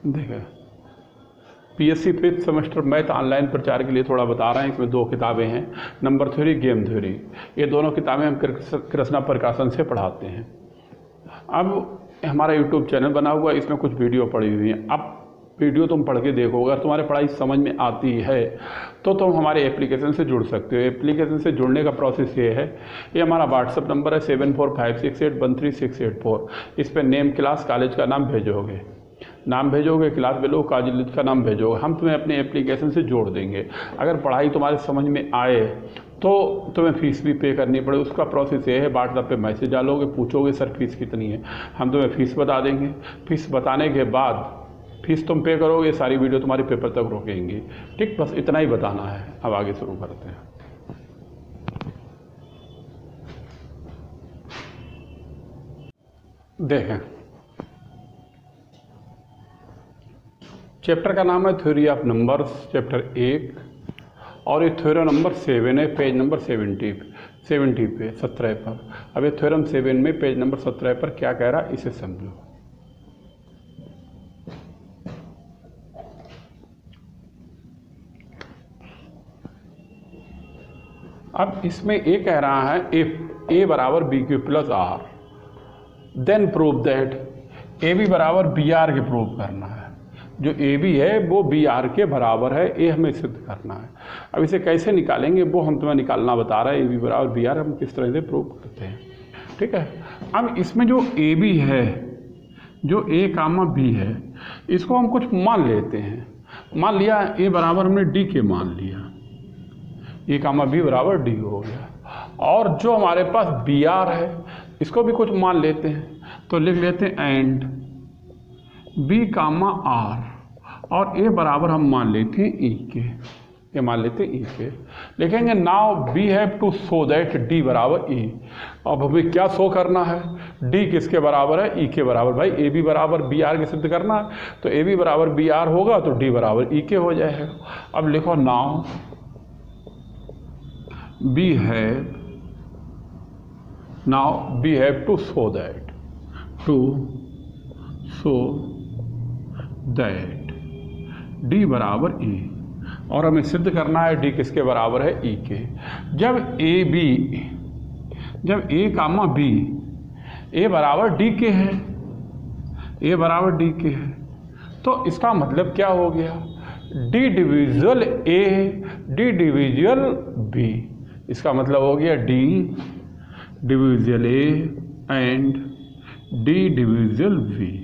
देखिए PSC fifth semester math online प्रचार के लिए थोड़ा बता रहे हैं। इसमें 2 किताबें हैं, नंबर थ्योरी, गेम थ्योरी। ये दोनों किताबें हम कृष्णा प्रकाशन से पढ़ाते हैं। अब हमारा यूट्यूब चैनल बना हुआ है, इसमें कुछ वीडियो पड़ी हुई हैं। अब वीडियो तुम पढ़ के देखो, अगर तुम्हारे पढ़ाई समझ में आती है तो तुम हमारे एप्लीकेशन से जुड़ सकते हो। एप्लीकेशन से जुड़ने का प्रोसेस ये है, ये हमारा व्हाट्सअप नंबर है 7456813684। इस पर नेम, क्लास, कॉलेज का नाम भेजोगे, क्लास भेजो, कॉलेज का नाम भेजोगे, हम तुम्हें अपने एप्लीकेशन से जोड़ देंगे। अगर पढ़ाई तुम्हारे समझ में आए तो तुम्हें फ़ीस भी पे करनी पड़े। उसका प्रोसेस ये है, व्हाट्सएप पे मैसेज डालोगे, पूछोगे सर फीस कितनी है, हम तुम्हें फ़ीस बता देंगे। फ़ीस बताने के बाद फीस तुम पे करोगे, सारी वीडियो तुम्हारी पेपर तक रोकेंगी। ठीक, बस इतना ही बताना है। अब आगे शुरू करते हैं। देखें, चैप्टर का नाम है थ्योरी ऑफ नंबर्स, चैप्टर 1, और ये थ्योरम नंबर 7 है, पेज नंबर 70 पे 17 पर। अब ये थ्योरम 7 में पेज नंबर 17 पर क्या कह रहा है इसे समझो। अब इसमें ये कह रहा है इफ ए बराबर b q plus r then prove that a b बराबर बी आर के प्रूव करना है। जो ए बी है वो बी आर के बराबर है, ये हमें सिद्ध करना है। अब इसे कैसे निकालेंगे वो हम तुम्हें निकालना बता रहा है। ए बी बराबर बी आर हम किस तरह से प्रूव करते हैं। ठीक है, अब इसमें जो ए बी है, जो ए कामा बी है, इसको हम कुछ मान लेते हैं। मान लिया ए बराबर हमने डी के मान लिया, ए कामा बी बराबर डी हो गया। और जो हमारे पास बी आर है इसको भी कुछ मान लेते हैं, तो लिख लेते हैं एंड बी कामा आर, और ए बराबर हम मान लेते हैं ई के, ये मान लेते हैं ई के। लिखेंगे now b have to show that d बराबर ई। अब हमें क्या शो करना है, डी किसके बराबर है, ई के बराबर। भाई ए बी बराबर बी आर के सिद्ध करना है, तो ए बी बराबर बी आर होगा तो डी बराबर ई के हो जाएगा। अब लिखो now b have to show that d बराबर ई, और हमें सिद्ध करना है डी किसके बराबर है, ई के। जब ए कामा बी ए बराबर डी के है, ए बराबर डी के है, तो इसका मतलब क्या हो गया, d divisible a d divisible b. इसका मतलब हो गया d divisible a and d divisible b.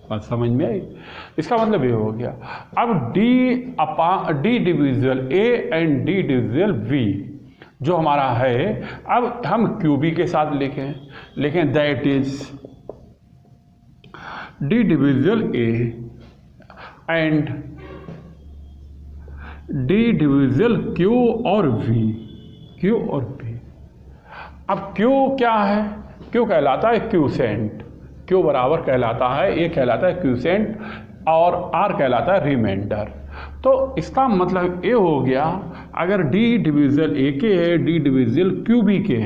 बात समझ में आई? इसका मतलब ये हो गया। अब d divisible a and d divisible b जो हमारा है, अब हम क्यू बी के साथ लिखें that is D divisible a and d डिविजल Q और वी, क्यू और बी। अब क्यू क्या है, क्यू कहलाता है क्यूसेंट, क्यू बराबर कहलाता है, ए कहलाता है क्यूसेंट और आर कहलाता है रिमाइंडर। तो इसका मतलब ये हो गया, अगर डी डिविजल ए के है, डी डिविजल क्यू बी के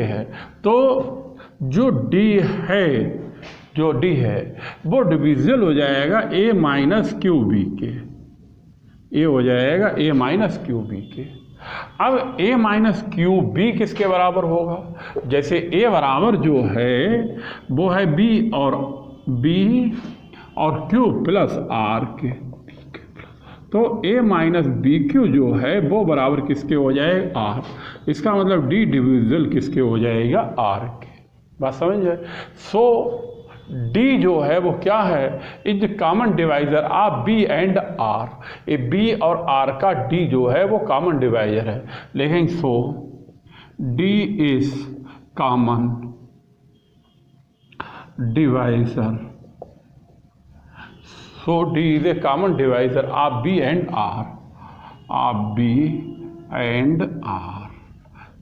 है, तो जो डी है वो डिविजल हो जाएगा ए माइनस क्यू बी के, ए हो जाएगा ए माइनस क्यू बी के। अब ए माइनस क्यू बी किसके बराबर होगा, जैसे ए बराबर जो है वो है बी और क्यू प्लस आर के, तो ए माइनस बी क्यू जो है वो बराबर किसके हो जाएगा, आर। इसका मतलब डी डिविजल किसके हो जाएगा, आर के। बात समझ जाए? सो डी जो है वो क्या है, is common divisor of B and R. ये बी और आर का डी जो है वो कॉमन डिवाइजर है। लेकिन so D is common divisor, so D is a common divisor of B and R,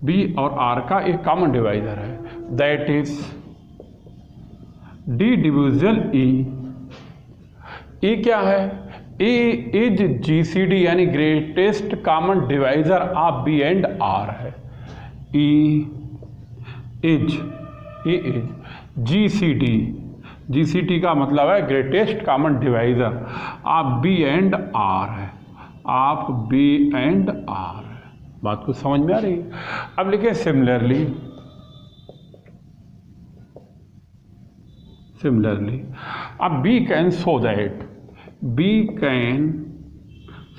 B और आर का एक कॉमन डिवाइजर है। That is D divisible E क्या है, ए इज जीसीडी यानी greatest common divisor of B and R है। E is GCD GCT का मतलब है ग्रेटेस्ट कॉमन डिवाइज़र। आप B एंड R है, आप B एंड R है। बात कुछ समझ में आ रही है? अब लिखिए सिमिलरली, अब B can show that, B can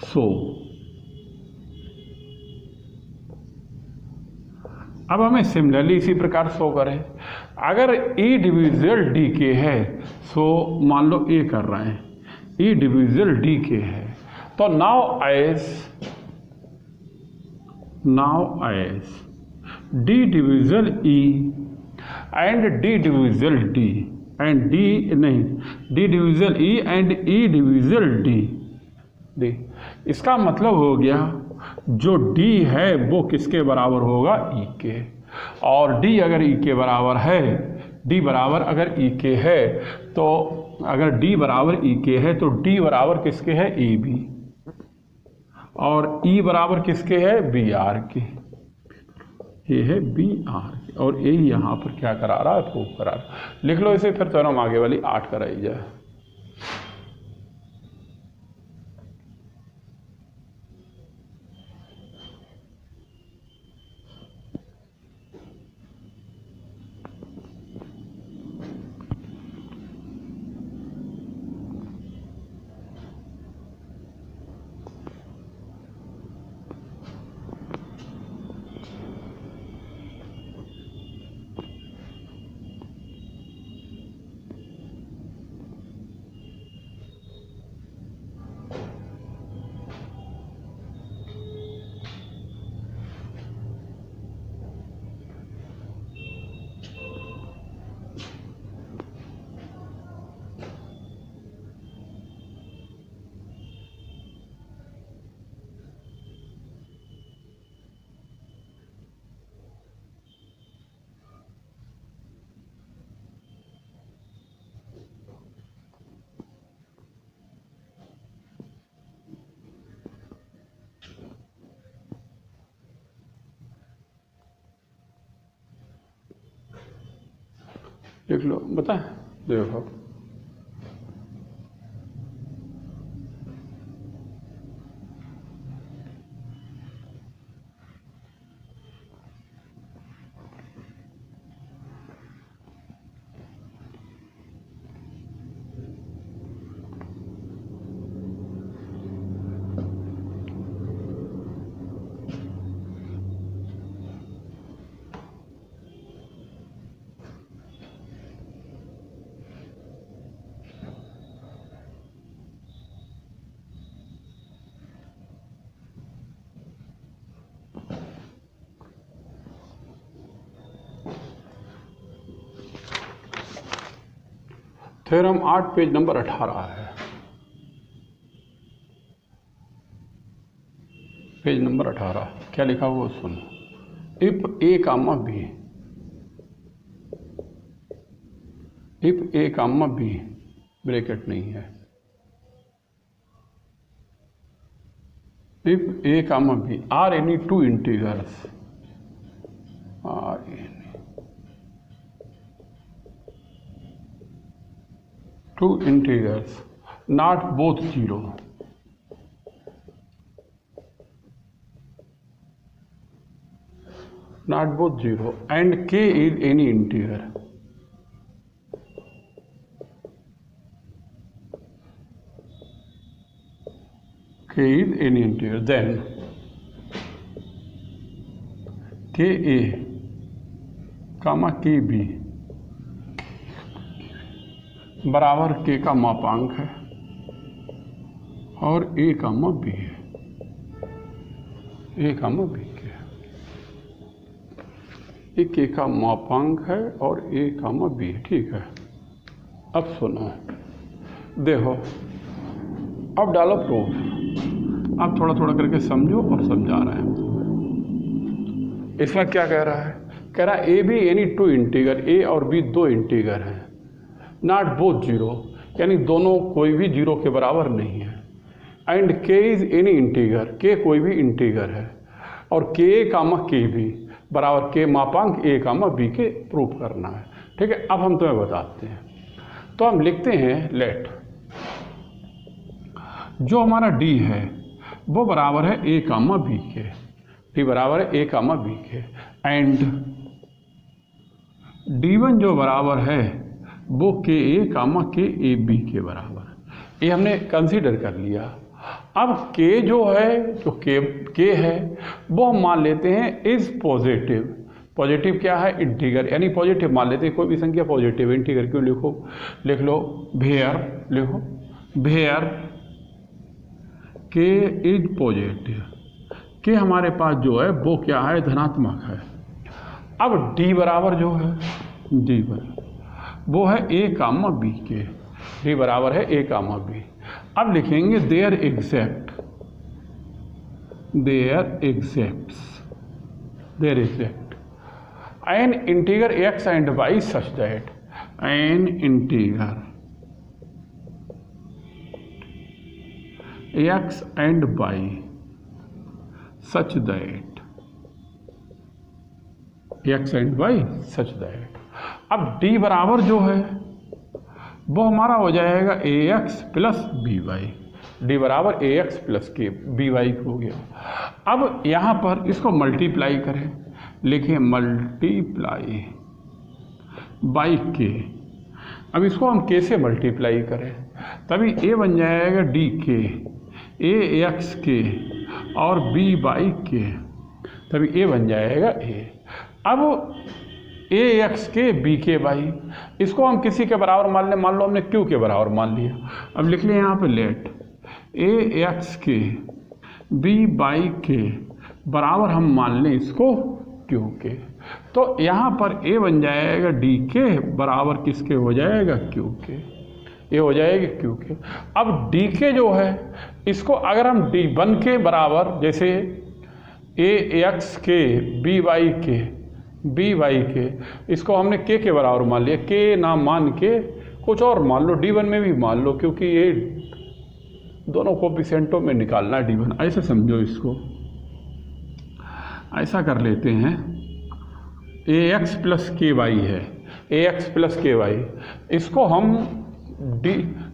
show, अब हमें सिमिलरली इसी प्रकार शो करें। अगर E डिविजिबल D के है, सो मान लो A कर रहे हैं, E डिविजिबल D के है, तो now as D divisible E and D divisible D and D divisible E and E divisible D। इसका मतलब हो गया जो D है वो किसके बराबर होगा? E के। और D अगर E के बराबर है, D बराबर अगर E के है, तो अगर D बराबर E के है तो D बराबर किसके है? AB। और E बराबर किसके है? BR के। ये है BR के, और A यहाँ पर क्या करा रहा है? प्रूफ करा रहा है। लिख लो इसे, फिर चलो हम आगे वाली 8 कराई जाए। लिख लो, बता देखो, थ्योरम 8 पेज नंबर 18 है, पेज नंबर 18। क्या लिखा हुआ सुनो, if a comma b, if a comma b, bracket नहीं है, if a comma b are any two integers, are any two integers not both 0, not both 0, and k is any integer, k is any integer, then ka comma kb बराबर के का मापांक है और ए comma B है, ए comma B के, ए के का मापांक है और ए कामा बी है। ठीक है, अब सुनो, देखो, अब डालो प्रूफ। अब थोड़ा थोड़ा करके समझो और समझा रहे हैं। इसमें क्या कह रहा है? कह रहा है A B any two integer, A और बी दो इंटीगर हैं, नॉट बोथ 0, यानी दोनों कोई भी 0 के बराबर नहीं है, एंड के इज एनी इंटीगर, के कोई भी इंटीगर है, और के कामा के भी बराबर के मापांक ए कामा बी के प्रूफ करना है। ठीक है, अब हम तुम्हें बताते हैं। तो हम लिखते हैं लेट जो हमारा डी है वो बराबर है ए कामा बी के, डी बराबर है ए कामा बी के, एंड D1 जो बराबर है वो के ए कामा के ए बी के बराबर, ये हमने कंसीडर कर लिया। अब के जो है, जो के है वो हम मान लेते हैं इज पॉजिटिव। पॉजिटिव क्या है? इंटीगर, यानी पॉजिटिव मान लेते हैं। कोई भी संख्या पॉजिटिव, इंटीगर क्यों लिखो, लिख लो भेयर, लिखो भेयर के इज पॉजिटिव। के हमारे पास जो है वो क्या है? धनात्मक है। अब डी बराबर जो है, डी बराबर वो है ए कामा बी के, डी बराबर है ए कामा बी। अब लिखेंगे there exact, there exact an integer x and Y such that, an integer x and Y such that, X and Y such that. अब डी बराबर जो है वो हमारा हो जाएगा A X plus B Y, D बराबर A X plus K B Y हो गया। अब यहाँ पर इसको मल्टीप्लाई करें, लिखें मल्टीप्लाई बाई के। अब इसको हम के से मल्टीप्लाई करें तभी ए बन जाएगा डी के, ए एक्स के और बी बाई के, तभी ए बन जाएगा ए। अब ए एक्स के बी के बाई, इसको हम किसी के बराबर मान लें, मान लो हमने क्यू के बराबर मान लिया। अब लिख लें यहाँ पे लेट ए एक्स के बी बाई के बराबर हम मान लें इसको क्यू के, तो यहाँ पर ए बन जाएगा डी के बराबर किसके हो जाएगा? क्यू के, ये हो जाएगी क्यू के। अब डी के जो है इसको अगर हम डी वन के बराबर, जैसे ए एक्स के बी वाई के, इसको हमने के बराबर मान लिया, के ना मान के कुछ और मान लो, डी वन में भी मान लो, क्योंकि ये दोनों कोफिशिएंटों में निकालना है डी वन, ऐसे समझो इसको। ऐसा कर लेते हैं, ए एक्स प्लस के वाई है, ए एक्स प्लस के वाई, इसको हम डी,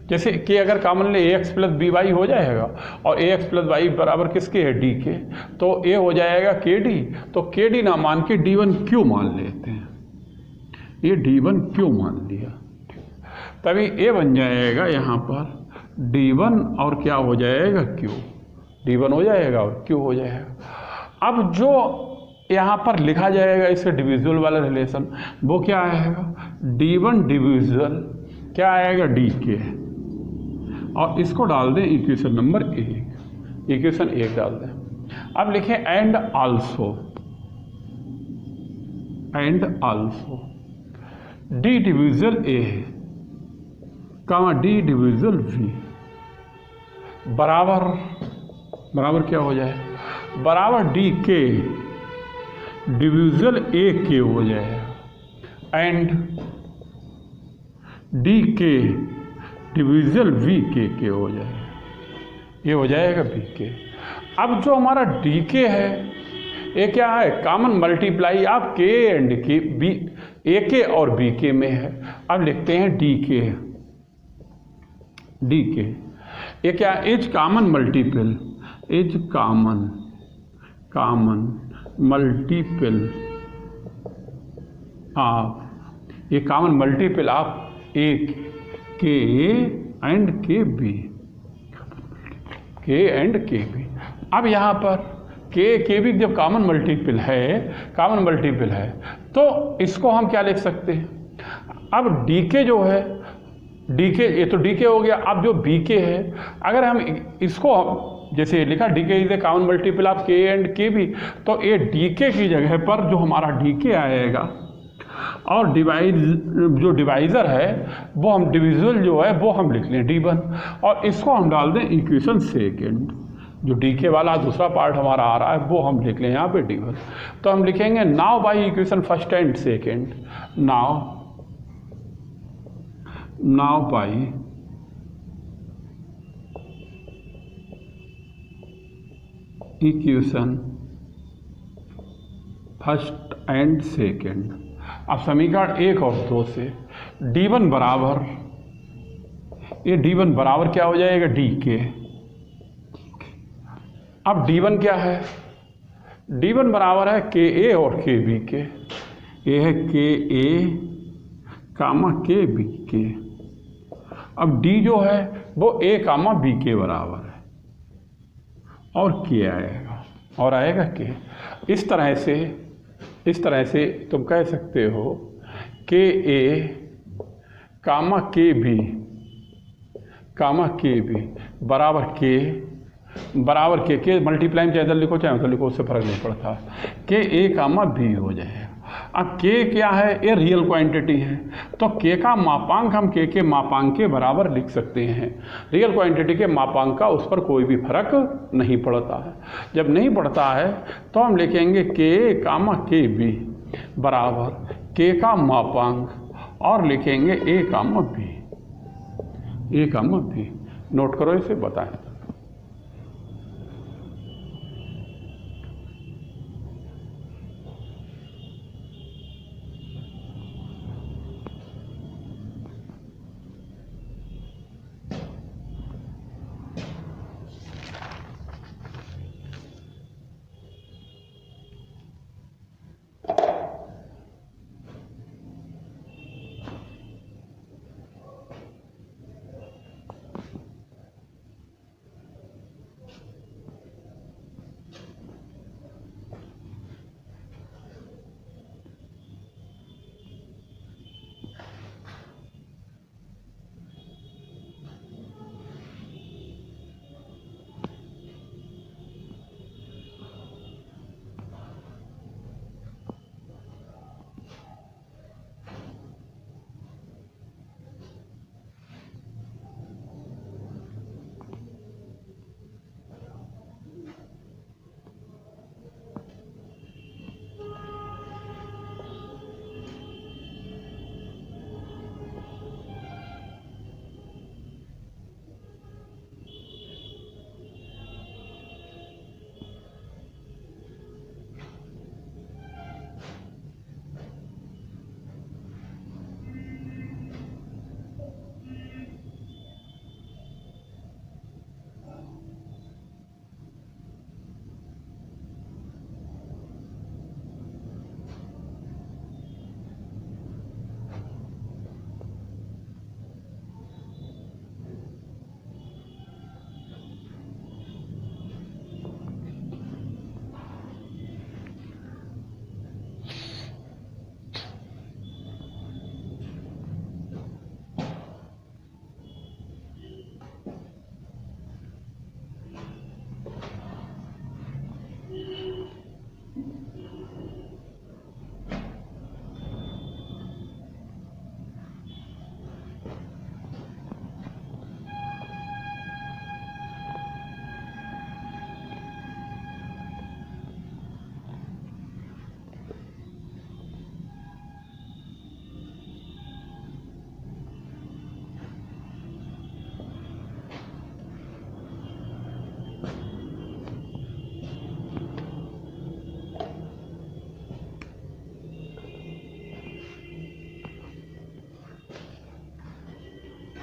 जैसे के अगर कॉमन ले ए एक्स प्लस बी वाई हो जाएगा और ए एक्स प्लस वाई बराबर किसके है? डी के, तो ए हो जाएगा के डी, तो के डी ना मान के डी वन क्यू मान लेते हैं, ये डी वन क्यू मान लिया, तभी ए बन जाएगा यहाँ पर डी वन और क्या हो जाएगा? क्यू, डी वन हो जाएगा और क्यू हो जाएगा। अब जो यहाँ पर लिखा जाएगा इससे डिविजुअल वाला रिलेशन, वो क्या आएगा? डी वन डिविजुअल क्या आएगा? डी के, और इसको डाल दें इक्वेशन नंबर 1, इक्वेशन 1 डाल दें। अब लिखें and also d divisible a comma d divisible b बराबर क्या हो जाए? बराबर डी के डिविजुअल ए के हो जाएगा, एंड डी के डिविजुअल वी के हो जाएगा, ये हो जाएगा बी के। अब जो हमारा डी के है ये क्या है? कॉमन मल्टीप्लाई आप के एंड के बी, ए के और बी के में है। अब लिखते हैं डी के, ये क्या? Is common multiple, is common multiple of, ये कॉमन मल्टीपल ऑफ ए के एंड के बी, के एंड के बी। अब यहाँ पर के बी जब कॉमन मल्टीपल है तो इसको हम क्या लिख सकते हैं? अब डी के जो है, डी के, ये तो डी के हो गया। अब जो बी के है, अगर हम इसको जैसे लिखा डी के is a common multiple of के एंड के बी, तो ये डी के की जगह पर जो हमारा डी के आएगा और जो डिवाइज़र है वो हम डिविजुअल जो है वो हम लिख लें डी वन, और इसको हम डाल दें इक्वेशन सेकेंड, जो डी के वाला दूसरा पार्ट हमारा आ रहा है वो हम लिख लें यहाँ पे डी वन। तो हम लिखेंगे now by equation first and second, now by equation first and second. अब समीकरण 1 और 2 से D1 बराबर ये D1 बराबर क्या हो जाएगा, डी के। अब D1 क्या है, D1 बराबर है के ए और के बी के। ये है के ए कामा के बी के। अब D जो है वो A कामा बी के बराबर है और के आएगा और आएगा के। इस तरह से तुम कह सकते हो के ए कामा के बी बराबर के मल्टीप्लाई में चाहे इधर लिखो चाहे उधर लिखो, उससे फर्क नहीं पड़ता, के ए कामा बी हो जाएगा। अब के क्या है, ये रियल क्वांटिटी है, तो के का मापांक हम के मापांक के बराबर लिख सकते हैं। रियल क्वांटिटी के मापांक का उस पर कोई भी फर्क नहीं पड़ता है। जब नहीं पड़ता है तो हम लिखेंगे के कामा के बी बराबर के का मापांक और लिखेंगे ए कामा बी। नोट करो, इसे बताएं।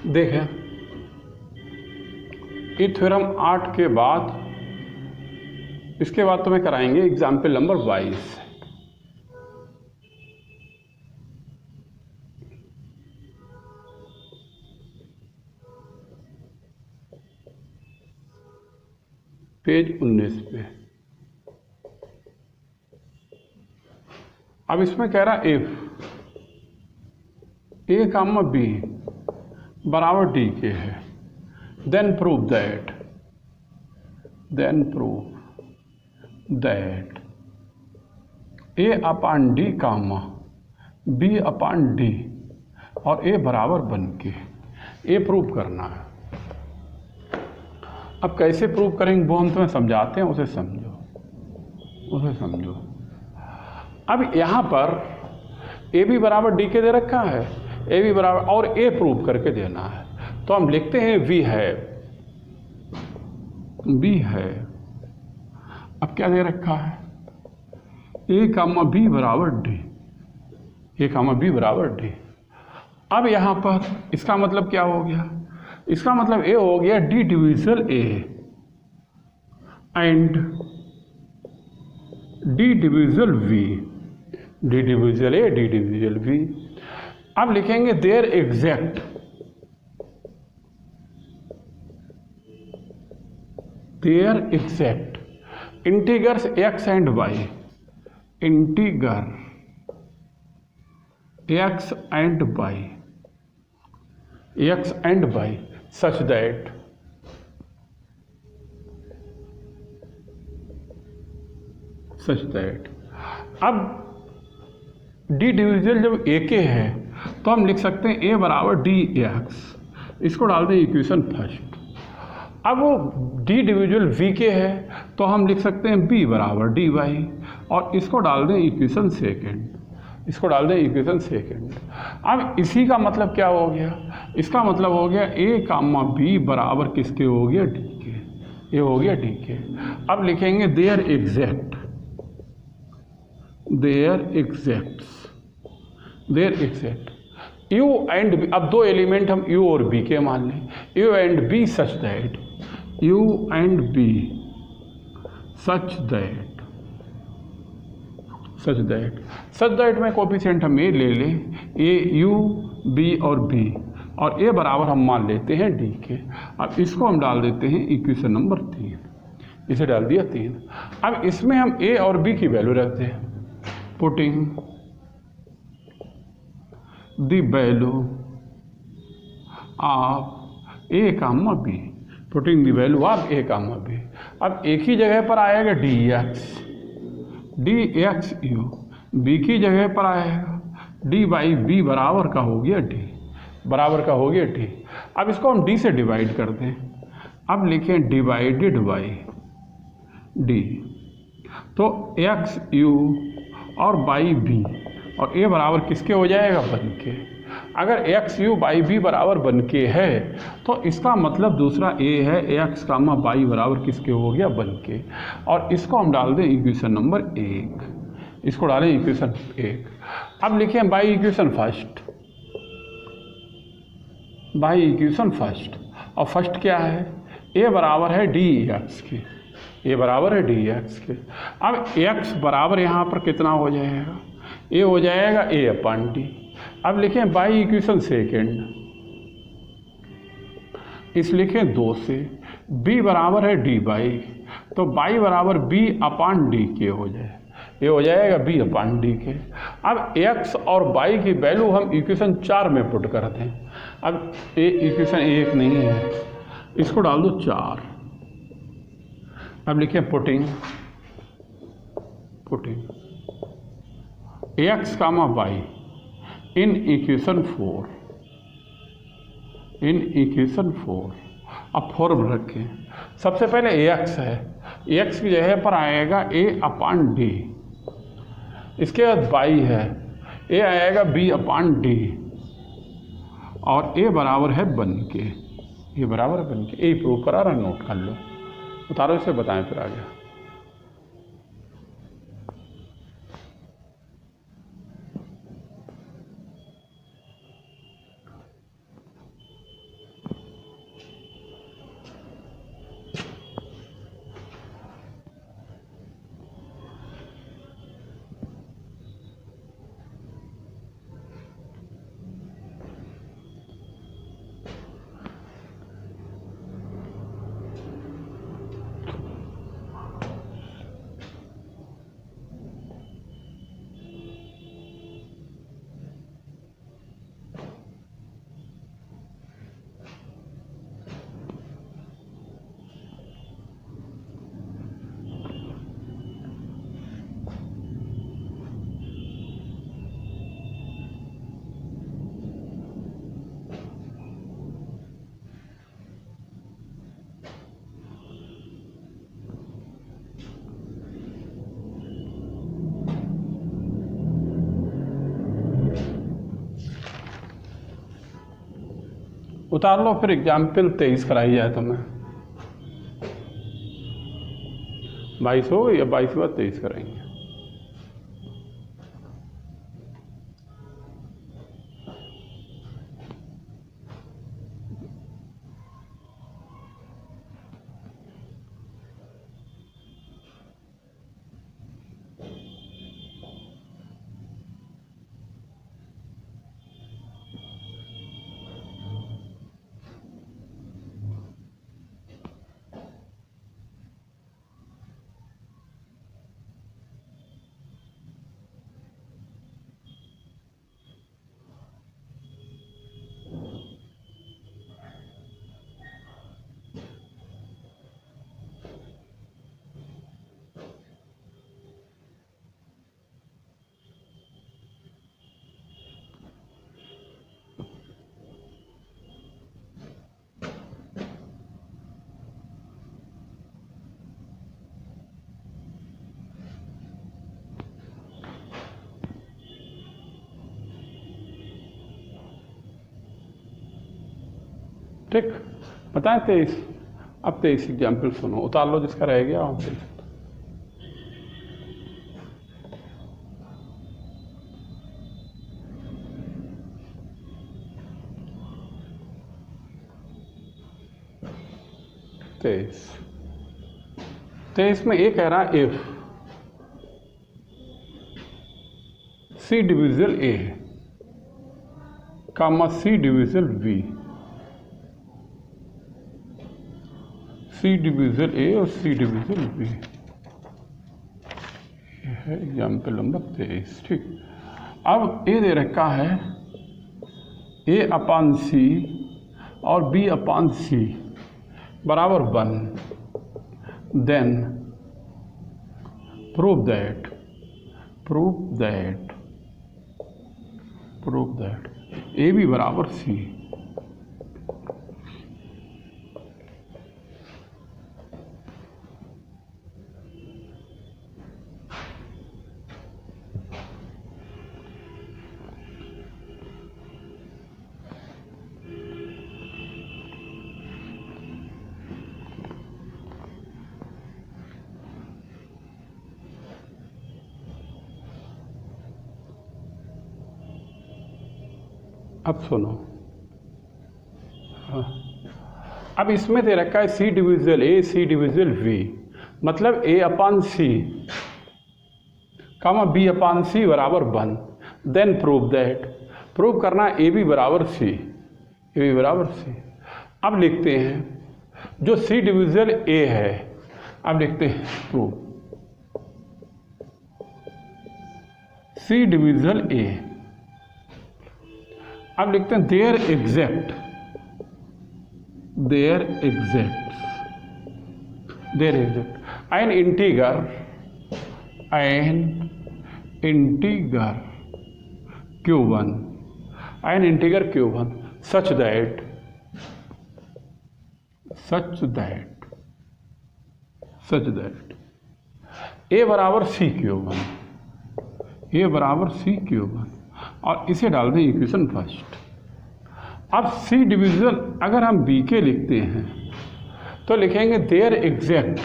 देखें, ये थ्योरम 8 के बाद इसके बाद तुम्हें कराएंगे एग्जाम्पल नंबर 22। पेज 19 पे। अब इसमें कह रहा इफ ए कामा बी बराबर डी के है, then prove that a upon d comma b upon d और ए बराबर बन के ए प्रूव करना है। अब कैसे प्रूव करेंगे वो हम तुम्हें समझाते हैं, उसे समझो। अब यहाँ पर ए बी बराबर डी के दे रखा है, ए बी बराबर और ए प्रूव करके देना है, तो हम लिखते हैं बी है। अब क्या दे रखा है, ए कामा बी बराबर डी। अब यहाँ पर इसका मतलब क्या हो गया, इसका मतलब ए हो गया d divisible a and d divisible b, d divisible a d divisible b. अब लिखेंगे there exact, there exist integers x and y, integer x and y, x and Y such that अब d divisible जब a के है तो हम लिख सकते हैं ए बराबर डी एक्स, इसको डाल दें इक्वेशन फर्स्ट। अब वो डी डिविजल वी के है तो हम लिख सकते हैं बी बराबर डी वाई, और इसको डाल दें इक्वेशन सेकेंड, इसको डाल दें इक्वेशन सेकेंड। अब इसी का मतलब क्या हो गया, इसका मतलब हो गया ए कामा बी बराबर किसके हो गया, डी के, ये हो गया डी के। अब लिखेंगे there exact, there exist u and b, अब दो एलिमेंट हम यू और बी के मान लें, u and b such that, u and b such that में कोफिशिएंट हम ए ले लें, ए यू बी और बी, और ए बराबर हम मान लेते हैं डी के। अब इसको हम डाल देते हैं इक्वेशन नंबर 3, इसे डाल दिया 3। अब इसमें हम ए और बी की वैल्यू रखते हैं, putting the value of a comma b, putting the value of a comma B. अब एक ही जगह पर आएगा डी एक्स यू, बी की जगह पर आएगा डी बाई बी बराबर का हो गया डी, बराबर का हो गया डी। अब इसको हम डी से डिवाइड कर दें, अब लिखें डिवाइडेड बाई डी, तो एक्स यू और बाई बी, और ए बराबर किसके हो जाएगा, बन के। अगर एक्स यू बाई बी बराबर बन के है तो इसका मतलब दूसरा ए है एक्स कामा बाई बराबर किसके हो गया, बन के। और इसको हम डाल दें इक्वेशन नंबर 1, इसको डालें इक्वेशन 1। अब लिखें बाई इक्वेशन फर्स्ट, और फर्स्ट क्या है, ए बराबर है डी एक्स के, ए बराबर है डी एक्स के। अब एक्स बराबर यहाँ पर कितना हो जाएगा, ए हो जाएगा ए अपॉन डी। अब लिखें बाई इक्वेशन सेकेंड, इस लिखें 2 से, बी बराबर है डी बाई, तो बाई बराबर बी अपॉन डी के हो जाए, ये हो जाएगा बी अपॉन डी के। अब एक्स और बाई की वैल्यू हम इक्वेशन 4 में पुट करते हैं। अब ए इक्वेशन 1 नहीं है, इसको डाल दो 4। अब लिखें putting x comma y in equation 4, अब फॉर्म रखें। सबसे पहले एक्स है, एक्स की जगह पर आएगा ए अपॉन डी, इसके बाद वाई है, ए आएगा बी अपॉन डी, और ए बराबर है बन के, ये बराबर है बन के। ए प्रूव करा रहा, नोट कर लो, उतारो इसे, बताएं फिर आगे। उतार लो, फिर एग्जाम्पल 23 कराई जाए तो मैं 22 हो या 22 के बाद 23 कराएंगे। ठीक, बताएं 23। अब 23 एग्जाम्पल सुनो, उतार लो जिसका रह गया आप। तेईस में ये कह रहा है if C डिविजल A comma C डिविजल B, सी डिविजल ए और सी डिविजल बी, यह है एग्जाम्पल नंबर 23। ठीक, अब ए दे रखा है ए अपान सी और बी अपान सी बराबर 1, then prove that a b बराबर सी। अब सुनो, अब इसमें दे रखा है सी डिविजल ए सी डिविजल वी, मतलब ए अपान सी कामा बी अपान सी बराबर 1, देन प्रूव दैट, प्रूव करना ए बी बराबर सी, ए बी बराबर सी। अब लिखते हैं जो सी डिविजल ए है, अब लिखते हैं प्रूव सी डिविजल ए। अब लिखते हैं there exact an integer Q1 such that A बराबर सी Q1 और इसे डाल दें इक्वेशन फर्स्ट। अब सी डिविजन अगर हम बी के लिखते हैं तो लिखेंगे देयर एग्जैक्ट,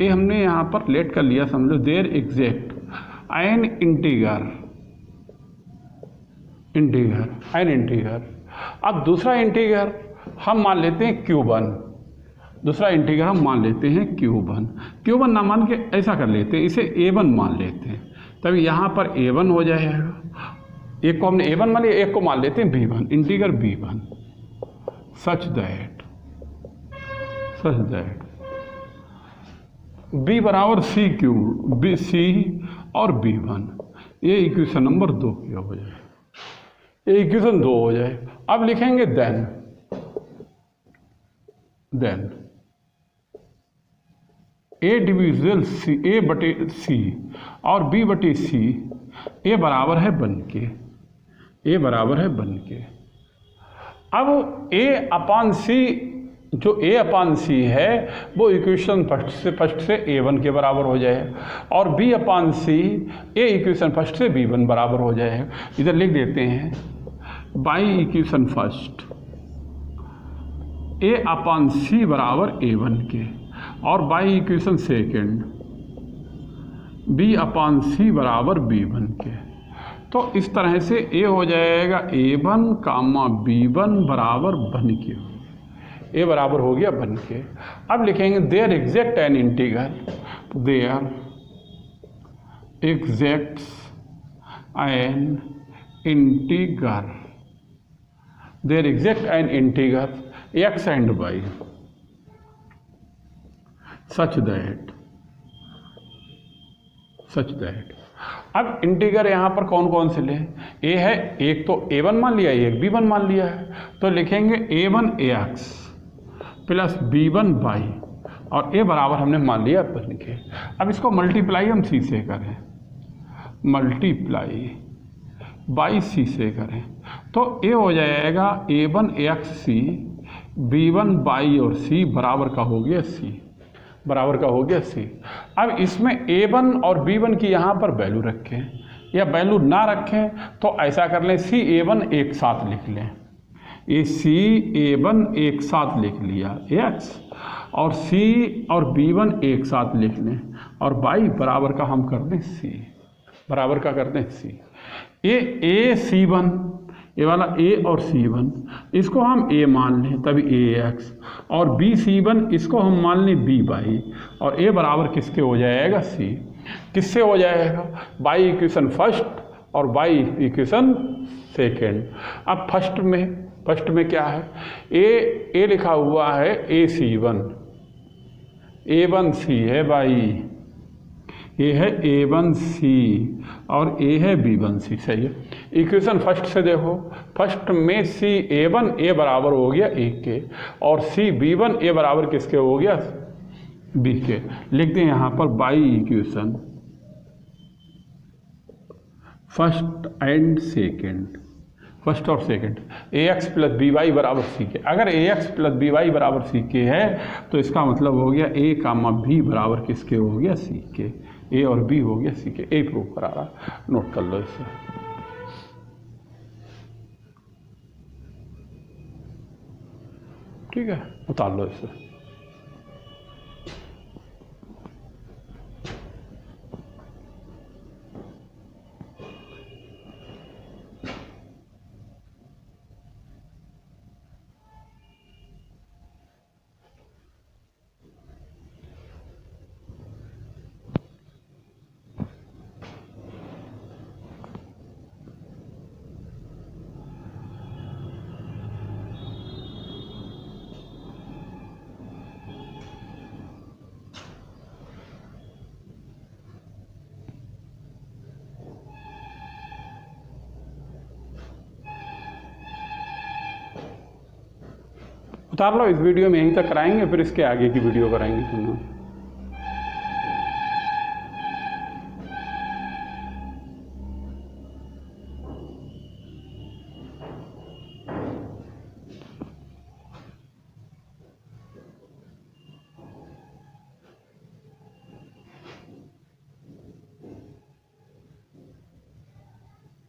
ये हमने यहाँ पर लेट कर लिया, समझो देयर एग्जैक्ट एन इंटीगर। अब दूसरा इंटीगर हम मान लेते हैं Q1 ना मान के ऐसा कर लेते हैं, इसे A1 मान लेते हैं, तभी यहाँ पर A1 हो जाएगा। एक को हमने A1 मान लिया, एक को मान लेते हैं B1, integer B1 such that B बराबर सी और B1, ये इक्वेशन नंबर 2 की हो जाए, ये इक्वेशन 2 हो जाए। अब लिखेंगे देन ए डिविजल सी, ए बटे सी और बी बटे सी, ए बराबर है 1 के। अब ए अपान सी, जो ए अपान सी है वो इक्वेशन फर्स्ट से A1 के बराबर हो जाए और बी अपान सी ए इक्वेशन फर्स्ट से B1 बराबर हो जाए। इधर लिख देते हैं by equation first A upon c बराबर A1 के और by equation second B upon c बराबर B1 के। तो इस तरह से ए हो जाएगा A1 कामा B1 बराबर 1 के, ए बराबर हो गया 1 के। अब लिखेंगे there exact an integer, x and y such that अब इंटीगर यहाँ पर कौन कौन से ले, ए है, एक तो A1 मान लिया, एक B1 मान लिया है, तो लिखेंगे A1 ax plus B1 y और ए बराबर हमने मान लिया 1 के। अब इसको मल्टीप्लाई हम सी से करें, मल्टीप्लाई बाई सी से करें तो ए हो जाएगा A1 ax c B1 y और c बराबर का हो गया c। अब इसमें A1 और B1 की यहाँ पर वैल्यू रखें, या वैल्यू ना रखें तो ऐसा कर लें, CA1 एक साथ लिख लें, ये CA1 एक साथ लिख लिया x, और C और B1 एक साथ लिख लें, और y बराबर का हम कर दें C, बराबर का कर दें C। ये AC1, ये वाला A और C1 इसको हम A मान लें तभी AX, और BC1 इसको हम मान लें BY, और A बराबर किसके हो जाएगा C, किससे हो जाएगा, y इक्वेशन फर्स्ट और y इक्वेशन सेकेंड। अब फर्स्ट में क्या है, ए लिखा हुआ है AC1, A1C है भाई, ये है A1C और A है B1C, सही है। इक्वेशन फर्स्ट से देखो, फर्स्ट में CA1 A बराबर हो गया 1 के, और CB1 A बराबर किसके हो गया, B के। लिख दें यहाँ पर by equation first and second, first और सेकेंड, AX प्लस BY बराबर C के। अगर AX प्लस BY बराबर C के है तो इसका मतलब हो गया A कामा B बराबर किसके हो गया, C के। A और B हो गया C के, A प्रूव करा रहा, नोट कर लो इसे। ठीक है, उतार लो इसे। उतार लो, इस वीडियो में यहीं तक कराएंगे, फिर इसके आगे की वीडियो कराएंगे तुम लोग।